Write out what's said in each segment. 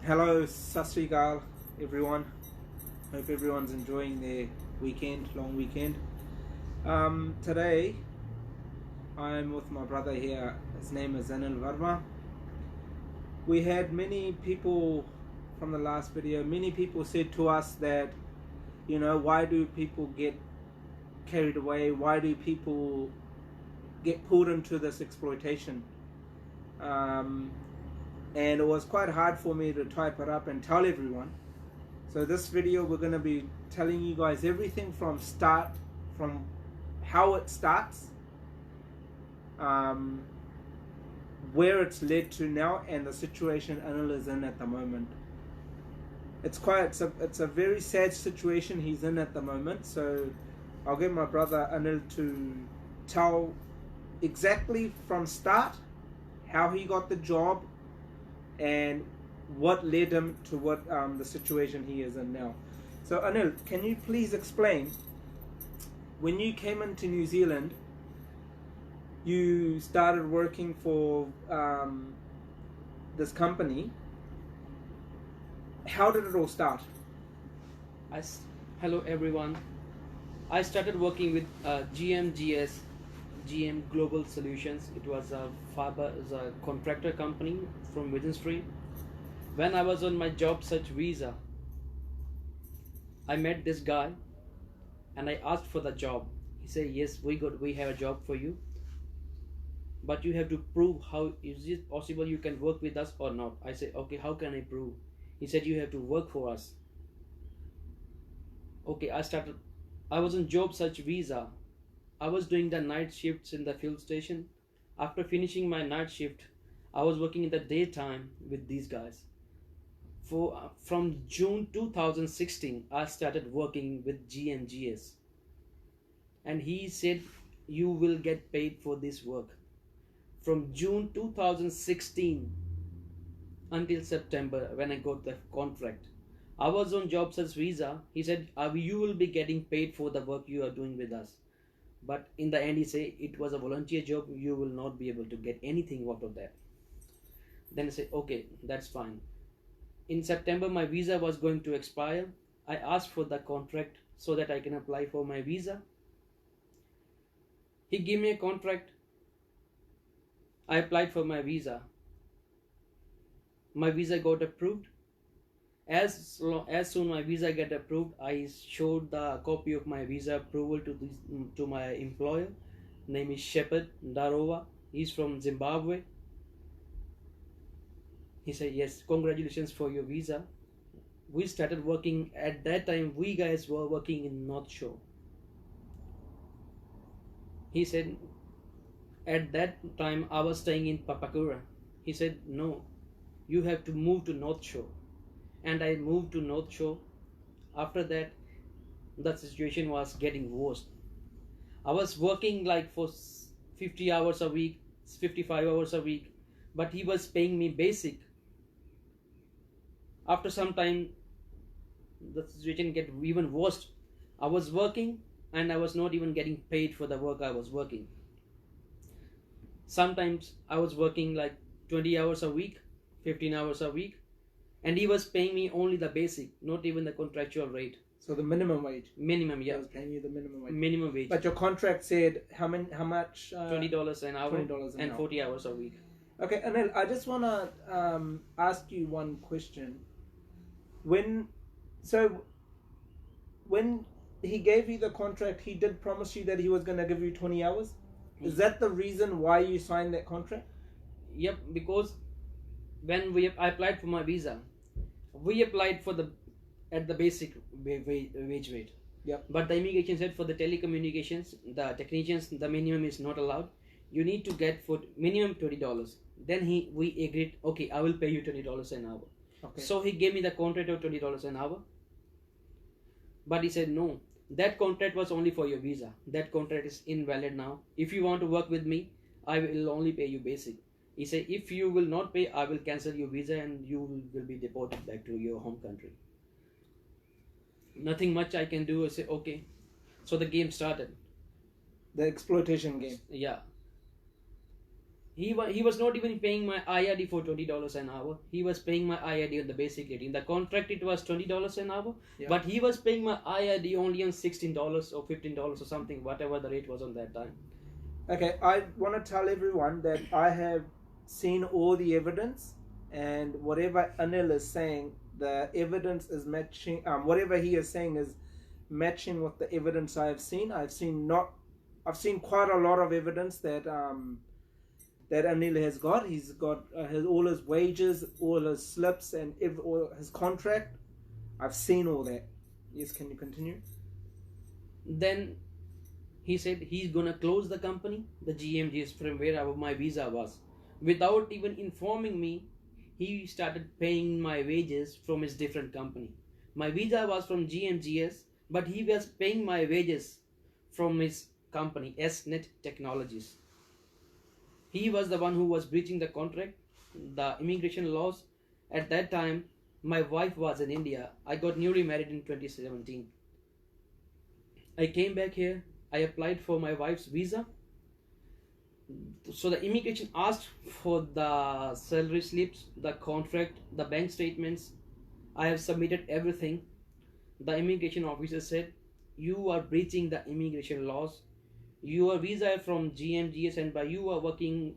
Hello, Sat Sri Akal, everyone. Hope everyone's enjoying their weekend, long weekend. Today, I'm with my brother here. His name is Anil Verma. We had many people from the last video, many people said to us that, why do people get carried away? Why do people get pulled into this exploitation? And it was quite hard for me to type it up and tell everyone. So this video we're going to be telling you guys everything from how it starts, where it's led to now, and the situation Anil is in at the moment. It's a very sad situation he's in at the moment. So I'll get my brother Anil to tell exactly from start how he got the job and what led him to what the situation he is in now. So Anil, can you please explain, when you came into New Zealand, you started working for this company. How did it all start? Hello everyone. I started working with GM Global Solutions. It was a contractor company from visionstream. When I was on my job search visa, I met this guy and I asked for the job. He said, yes, we have a job for you, but you have to prove how is it possible you can work with us or not. I said, okay, how can I prove? He said, you have to work for us. Okay, I was on job search visa. I was doing the night shifts in the field station. After finishing my night shift, I was working in the daytime with these guys. From June 2016, I started working with GMGS. And he said, you will get paid for this work. From June 2016 until September, when I got the contract, I was on job search visa. He said, you will be getting paid for the work you are doing with us. But in the end, he said, it was a volunteer job. You will not be able to get anything out of that. Then I said, okay, that's fine. In September, my visa was going to expire. I asked for the contract so that I can apply for my visa. He gave me a contract. I applied for my visa. My visa got approved. As soon my visa got approved, I showed the copy of my visa approval to my employer. Name is Shepherd Darova. He's from Zimbabwe. He said, yes, congratulations for your visa. We started working. At that time, we guys were working in North Shore. He said, at that time, I was staying in Papakura. He said, no, you have to move to North Shore. And I moved to North Shore. After that, the situation was getting worse. I was working like for 50 hours a week, 55 hours a week, but he was paying me basic. After some time, the situation get even worse. I was working and I was not even getting paid for the work I was working. Sometimes I was working like 20 hours a week, 15 hours a week, and he was paying me only the basic, not even the contractual rate. So the minimum wage? Minimum, yeah. I was paying you the minimum wage. Minimum wage. But your contract said how much? $20 an hour. $20 an hour. 40 hours a week. Okay, Anil, I just want to ask you one question. When he gave you the contract, he did promise you that he was going to give you 20 hours? Is that the reason why you signed that contract? Yep, because when I applied for my visa, we applied for at the basic wage rate. Yep. But the immigration said for the telecommunications, the technicians, the minimum is not allowed. You need to get for minimum $20. Then we agreed, okay, I will pay you $20 an hour. Okay. So he gave me the contract of $20 an hour. But he said, no, that contract was only for your visa. That contract is invalid now. If you want to work with me, I will only pay you basic. He said, if you will not pay, I will cancel your visa and you will be deported back to your home country. Nothing much I can do. I say, okay. So the game started. The exploitation game. Yeah. He was not even paying my IRD for $20 an hour. He was paying my IRD on the basic rate. In the contract, it was $20 an hour, Yeah. but he was paying my IRD only on $16 or $15 or something, whatever the rate was on that time. Okay, I want to tell everyone that I have seen all the evidence, and whatever Anil is saying, the evidence is matching. Whatever he is saying is matching with the evidence I have seen. I've seen quite a lot of evidence that that Anil has got. He's got all his wages, all his slips, and all his contract. I've seen all that. Yes, can you continue? Then he said he's gonna close the company, the GMGs, from where my visa was. Without even informing me, he started paying my wages from his different company. My visa was from GMGS, but he was paying my wages from his company, SNet Technologies. He was the one who was breaching the contract, the immigration laws. At that time, my wife was in India. I got newly married in 2017. I came back here. I applied for my wife's visa. So the immigration asked for the salary slips, the contract, the bank statements. I have submitted everything. The immigration officer said, "You are breaching the immigration laws. Your visa from GMGS, and by you are working,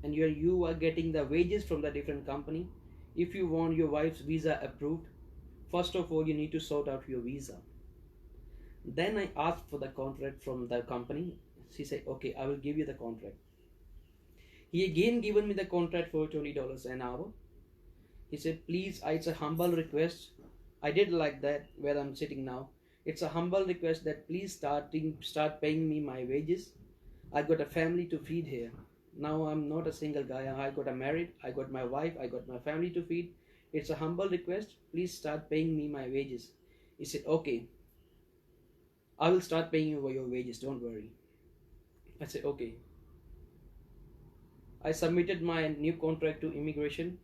and you are getting the wages from the different company. If you want your wife's visa approved, first of all you need to sort out your visa." Then I asked for the contract from the company. She said, "Okay, I will give you the contract." He again given me the contract for $20 an hour. He said, "Please, it's a humble request." I did like that where I'm sitting now. It's a humble request that please start paying me my wages. I got a family to feed here. Now I'm not a single guy. I got married. I got my wife. I got my family to feed. It's a humble request. Please start paying me my wages. He said, "Okay, I will start paying you your wages. Don't worry." I said, "Okay." I submitted my new contract to immigration.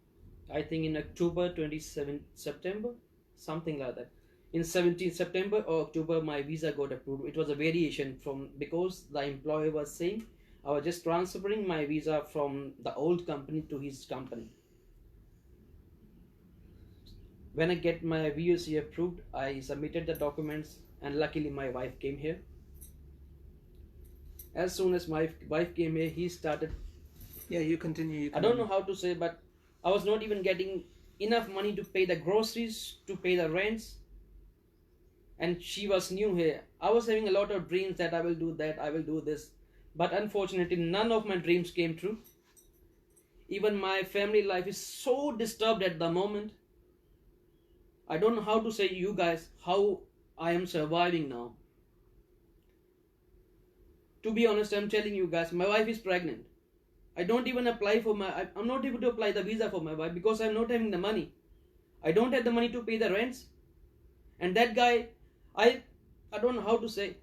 I think in October 27 September, something like that. In 17 September or October, my visa got approved. It was a variation from, because the employer was saying I was just transferring my visa from the old company to his company. When I get my VOC approved, I submitted the documents, and luckily my wife came here. As soon as my wife came here, he started. Yeah, you continue. I don't know how to say, but I was not even getting enough money to pay the groceries, to pay the rents. And she was new here. I was having a lot of dreams that I will do that, I will do this. But unfortunately, none of my dreams came true. Even my family life is so disturbed at the moment. I don't know how to say to you guys how I am surviving now. To be honest, I'm telling you guys, my wife is pregnant. I don't even apply for I'm not able to apply the visa for my wife because I'm not having the money. I don't have the money to pay the rents. And that guy, I don't know how to say.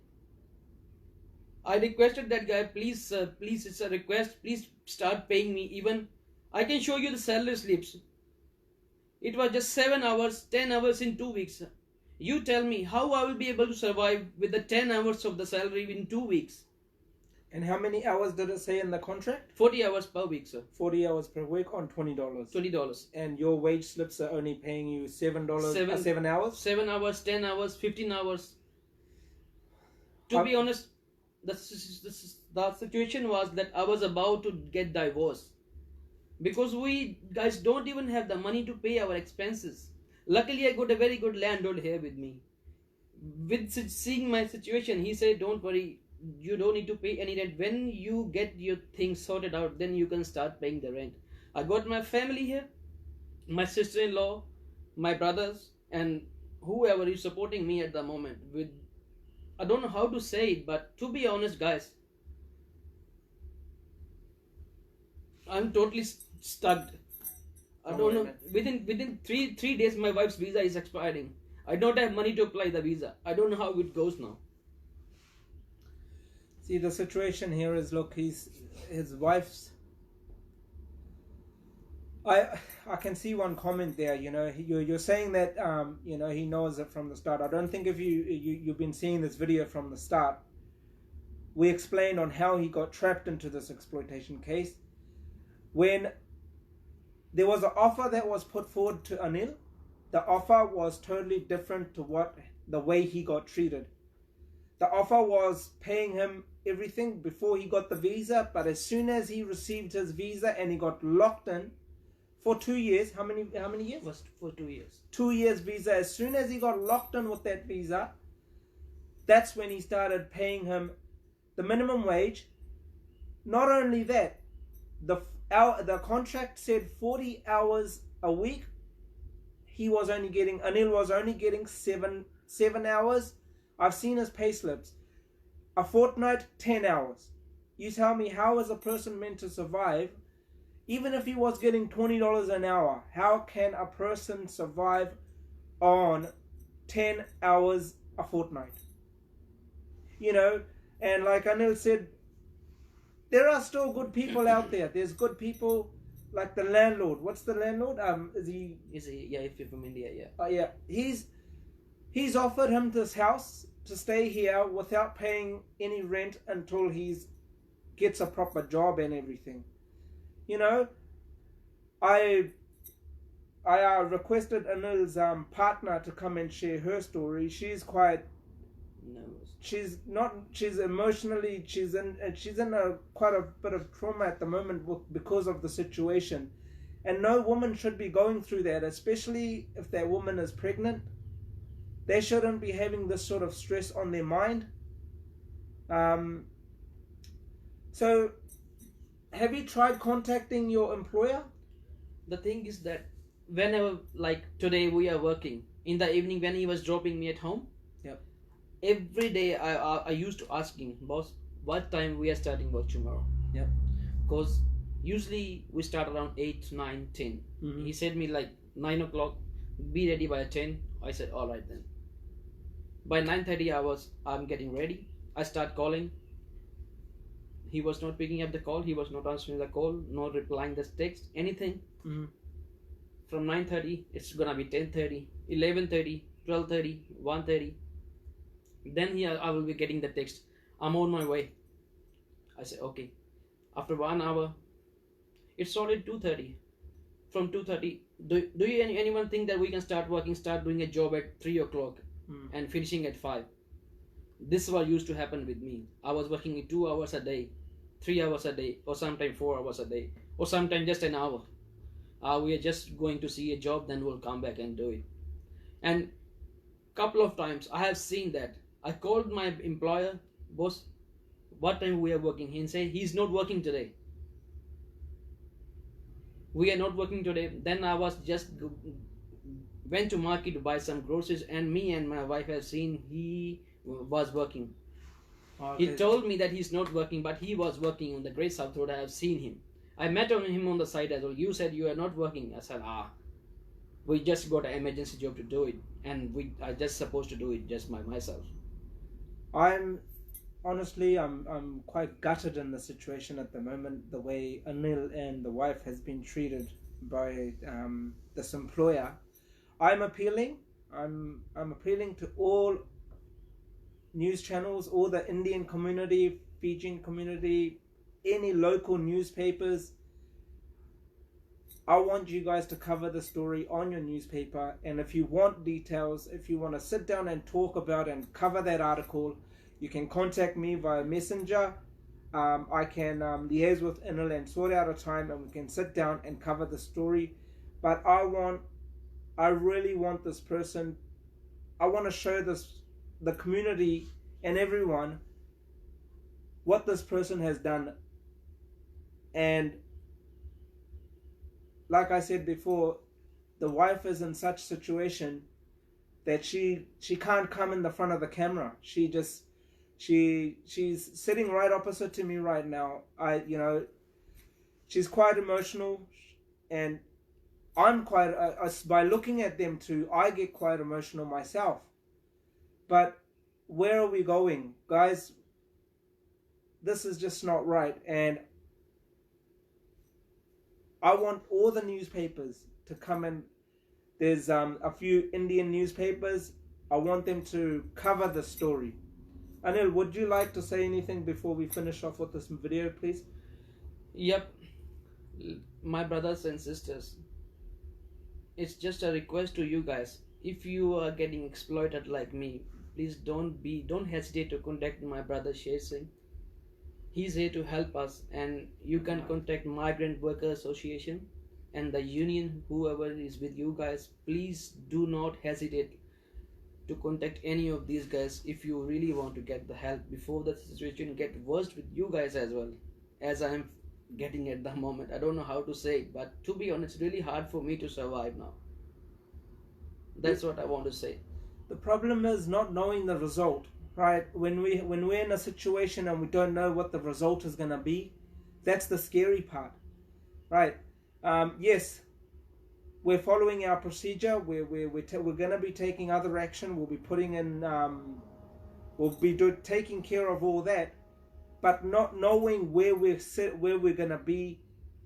I requested that guy, please, it's a request, please start paying me. Even I can show you the salary slips. It was just 7 hours, 10 hours in 2 weeks. You tell me how I will be able to survive with the 10 hours of the salary in 2 weeks. And how many hours did it say in the contract? 40 hours per week, sir. 40 hours per week on $20. $20. And your wage slips are only paying you $7 7 hours? 7 hours, 10 hours, 15 hours. To be honest, the situation was that I was about to get divorced. Because we guys don't even have the money to pay our expenses. Luckily, I got a very good landlord here with me. With seeing my situation, he said, "Don't worry, you don't need to pay any rent. When you get your things sorted out, then you can start paying the rent." I got my family here, my sister-in-law, my brothers, and whoever is supporting me at the moment. I don't know how to say it, but to be honest, guys, I'm totally stuck. I don't know. Within three days, my wife's visa is expiring. I don't have money to apply the visa. I don't know how it goes now. See, the situation here is, look, his wife's. I can see one comment there. You know, you're saying that you know, he knows it from the start. I don't think if you've been seeing this video from the start, we explained on how he got trapped into this exploitation case. when there was an offer that was put forward to Anil, the offer was totally different to the way he got treated. The offer was paying him everything before he got the visa, but as soon as he received his visa and he got locked in for 2 years, how many years? Was for 2 years. 2 years visa. As soon as he got locked in with that visa, that's when he started paying him the minimum wage. Not only that, the contract said 40 hours a week. Anil was only getting 7 hours. I've seen his pay slips. A fortnight, 10 hours. You tell me, how is a person meant to survive? Even if he was getting $20 an hour, how can a person survive on 10 hours a fortnight? And like Anil said, there are still good people out there. There's good people like the landlord. What's the landlord? Yeah, if you're from India, yeah. Yeah. He's offered him this house to stay here without paying any rent until he gets a proper job and everything. I requested Anil's partner to come and share her story. She's quite nervous. She's emotionally, she's in quite a bit of trauma at the moment because of the situation. And no woman should be going through that, especially if that woman is pregnant. They shouldn't be having this sort of stress on their mind. So, have you tried contacting your employer? The thing is that whenever, like today, we are working in the evening when he was dropping me at home. Yep. Every day I used to ask him, boss, what time we are starting work tomorrow? Yep. Because usually we start around 8, 9, 10. Mm-hmm. He said me like 9 o'clock, be ready by 10. I said, all right then. By 9:30 I'm getting ready. I start calling. He was not picking up the call. He was not answering the call, not replying the text, anything. Mm-hmm. From 9:30, it's gonna be 10:30, 11:30, 12:30, 1:30. Then here I will be getting the text, I'm on my way. I say, okay. After 1 hour, it's solid 2:30. From 2:30, do you anyone think that we can start doing a job at 3 o'clock and finishing at 5? This is what used to happen with me. I was working 2 hours a day, 3 hours a day, or sometimes 4 hours a day, or sometimes just an hour. We are just going to see a job, then we'll come back and do it. And couple of times I have seen that. I called my employer, boss, what time we are working? He said he's not working today. We are not working today. Then I was just went to market to buy some groceries, and me and my wife have seen he was working. Okay. He told me that he's not working, but he was working on the Great South Road. I have seen him. I met him on the side as well. You said you are not working. I said, we just got an emergency job to do it, and I just supposed to do it just by myself. I'm quite gutted in the situation at the moment, the way Anil and the wife has been treated by this employer. I'm appealing to all news channels, all the Indian community, Fijian community, any local newspapers. I want you guys to cover the story on your newspaper, and if you want details, if you want to sit down and talk about and cover that article, you can contact me via messenger. I can liaise with Anil and sort out a time, and we can sit down and cover the story. But I really want this person, I want to show the community and everyone what this person has done. And like I said before, the wife is in such situation that she can't come in the front of the camera. She's sitting right opposite to me right now. She's quite emotional, and I'm quite by looking at them too, I get quite emotional myself. But where are we going, guys? This is just not right, and I want all the newspapers to come in. There's a few Indian newspapers. I want them to cover the story. Anil, would you like to say anything before we finish off with this video, please? Yep. My brothers and sisters, it's just a request to you guys. If you are getting exploited like me, please don't hesitate to contact my brother Sher Singh. He's here to help us, and you can contact Migrant Worker Association and the union, whoever is with you guys. Please do not hesitate to contact any of these guys if you really want to get the help before the situation get worse with you guys as well, as I am getting at the moment. I don't know how to say it, but to be honest, it's really hard for me to survive now. That's what I want to say. The problem is not knowing the result, right? When we're in a situation and we don't know what the result is going to be, that's the scary part, right? Yes, we're following our procedure. We're going to be taking other action. We'll be putting in, taking care of all that, but not knowing where we're going to be,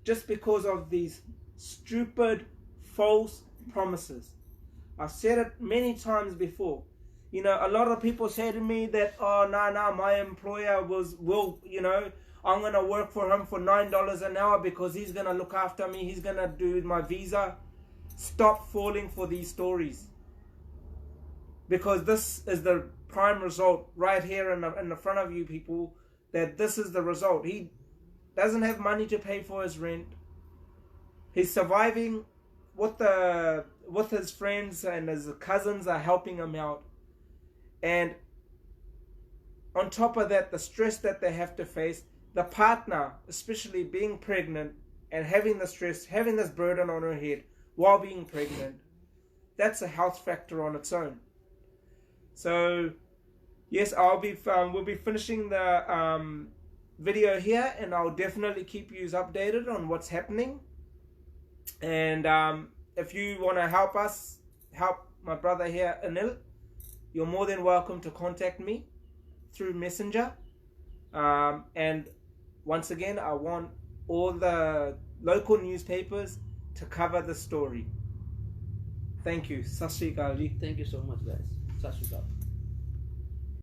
just because of these stupid, false promises. I've said it many times before. You know, a lot of people say to me that, oh, no, my employer I'm going to work for him for $9 an hour because he's going to look after me. He's going to do my visa. Stop falling for these stories. Because this is the prime result right here in the front of you people, that this is the result. He doesn't have money to pay for his rent. He's surviving with his friends, and his cousins are helping him out. And on top of that, the stress that they have to face, the partner, especially being pregnant and having the stress, having this burden on her head while being pregnant, that's a health factor on its own. So yes, we'll be finishing the video here, and I'll definitely keep you updated on what's happening. And if you want to help my brother here, Anil, you're more than welcome to contact me through Messenger. And once again, I want all the local newspapers to cover the story. Thank you. Sat Shri Akal ji. Thank you so much, guys. Sat Shri Akal.